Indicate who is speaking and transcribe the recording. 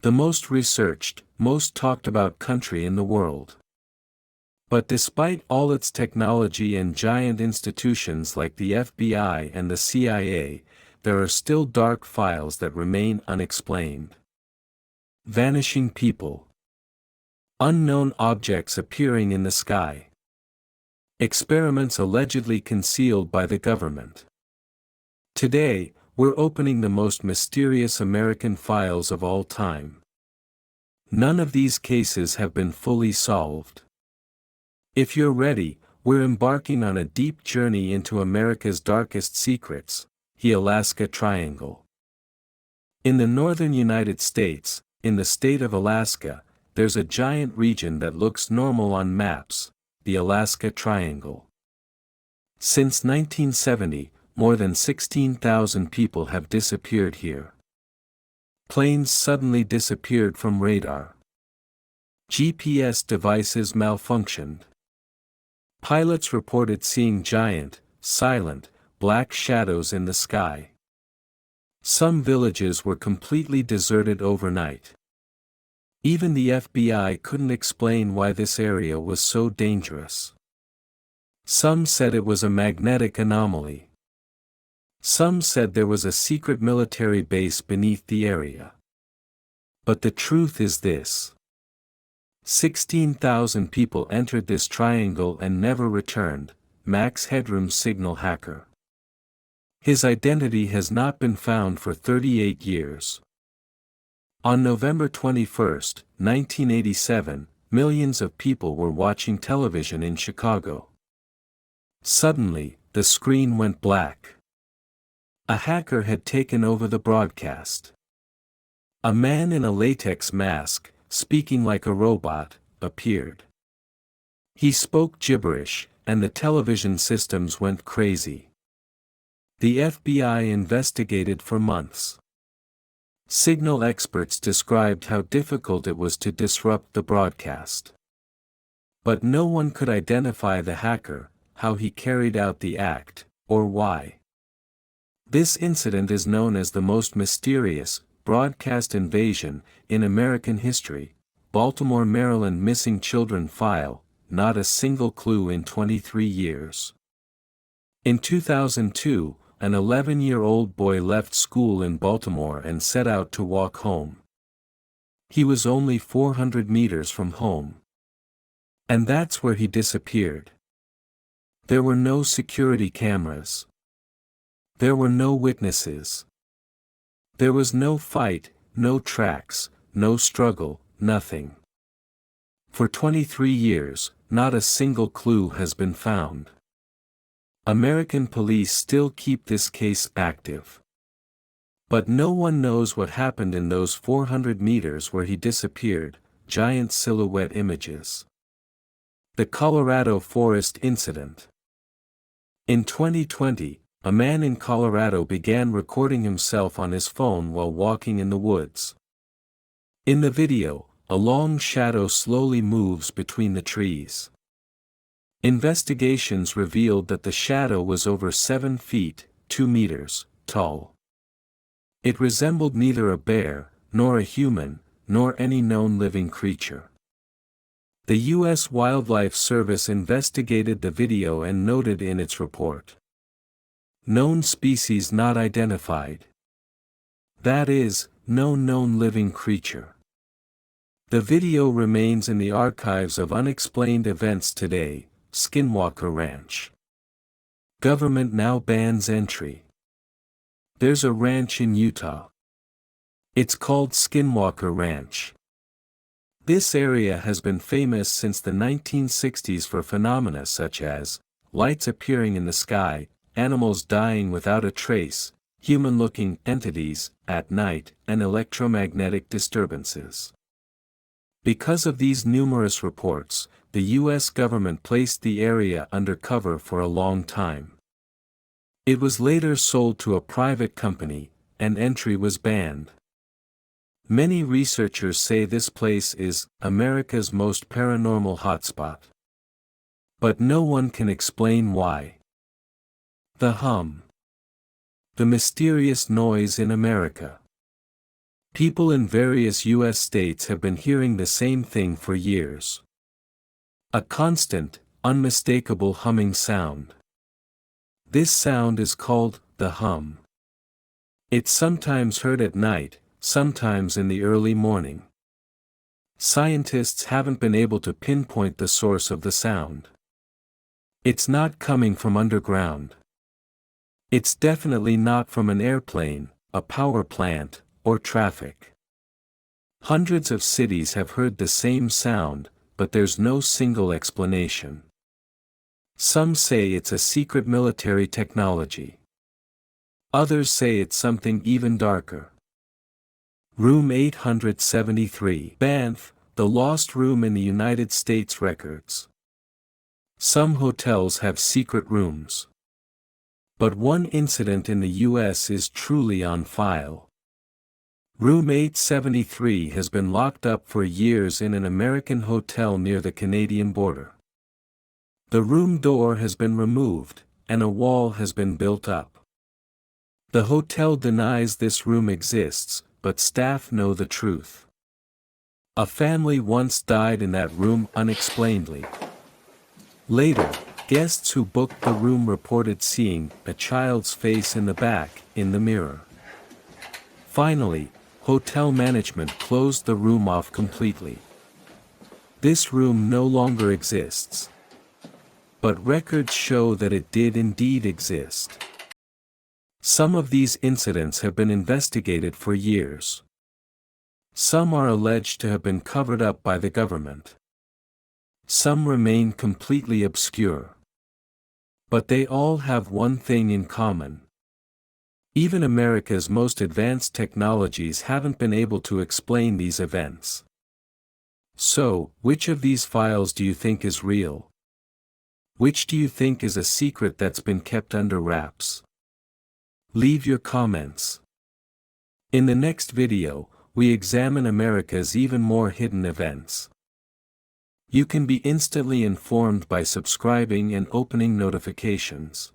Speaker 1: The most researched, most talked about country in the world. But despite all its technology and giant institutions like the FBI and the CIA, there are still dark files that remain unexplained. Vanishing people. Unknown objects appearing in the sky. Experiments allegedly concealed by the government. Today, we're opening the most mysterious American files of all time. None of these cases have been fully solved. If you're ready, we're embarking on a deep journey into America's darkest secrets, the Alaska Triangle. In the northern United States, in the state of Alaska, there's a giant region that looks normal on maps, the Alaska Triangle. Since 1970, more than 16,000 people have disappeared here. Planes suddenly disappeared from radar. GPS devices malfunctioned. Pilots reported seeing giant, silent, black shadows in the sky. Some villages were completely deserted overnight. Even the FBI couldn't explain why this area was so dangerous. Some said it was a magnetic anomaly. Some said there was a secret military base beneath the area. But the truth is this: 16,000 people entered this triangle and never returned. Max Headroom signal hacker. His identity has not been found for 38 years. On November 21, 1987, millions of people were watching television in Chicago. Suddenly, the screen went black. A hacker had taken over the broadcast. A man in a latex mask, speaking like a robot, appeared. He spoke gibberish, and the television systems went crazy. The FBI investigated for months. Signal experts described how difficult it was to disrupt the broadcast. But no one could identify the hacker, how he carried out the act, or why. This incident is known as the most mysterious broadcast invasion in American history. Baltimore, Maryland missing children file, not a single clue in 23 years. In 2002, an 11-year-old boy left school in Baltimore and set out to walk home. He was only 400 meters from home. And that's where he disappeared. There were no security cameras. There were no witnesses. There was no fight, no tracks, no struggle, nothing. For 23 years, not a single clue has been found. American police still keep this case active. But no one knows what happened in those 400 meters where he disappeared, giant silhouette images. The Colorado Forest Incident. In 2020, a man in Colorado began recording himself on his phone while walking in the woods. In the video, a long shadow slowly moves between the trees. Investigations revealed that the shadow was over 7 feet, 2 meters, tall. It resembled neither a bear, nor a human, nor any known living creature. The U.S. Wildlife Service investigated the video and noted in its report: known species not identified. That is, no known living creature. The video remains in the archives of unexplained events today. Skinwalker Ranch. Government now bans entry. There's a ranch in Utah. It's called Skinwalker Ranch. This area has been famous since the 1960s for phenomena such as lights appearing in the sky, animals dying without a trace, human-looking entities at night, and electromagnetic disturbances. Because of these numerous reports, the U.S. government placed the area under cover for a long time. It was later sold to a private company, and entry was banned. Many researchers say this place is America's most paranormal hotspot. But no one can explain why. The hum. The mysterious noise in America. People in various U.S. states have been hearing the same thing for years. A constant, unmistakable humming sound. This sound is called the hum. It's sometimes heard at night, sometimes in the early morning. Scientists haven't been able to pinpoint the source of the sound. It's not coming from underground. It's definitely not from an airplane, a power plant, or traffic. Hundreds of cities have heard the same sound, but there's no single explanation. Some say it's a secret military technology. Others say it's something even darker. Room 873, Banff, the lost room in the United States records. Some hotels have secret rooms. But one incident in the U.S. is truly on file. Room 873 has been locked up for years in an American hotel near the Canadian border. The room door has been removed, and a wall has been built up. The hotel denies this room exists, but staff know the truth. A family once died in that room unexplainedly. Later, guests who booked the room reported seeing a child's face in the back, in the mirror. Finally, hotel management closed the room off completely. This room no longer exists. But records show that it did indeed exist. Some of these incidents have been investigated for years. Some are alleged to have been covered up by the government. Some remain completely obscure. But they all have one thing in common. Even America's most advanced technologies haven't been able to explain these events. So, which of these files do you think is real? Which do you think is a secret that's been kept under wraps? Leave your comments. In the next video, we examine America's even more hidden events. You can be instantly informed by subscribing and opening notifications.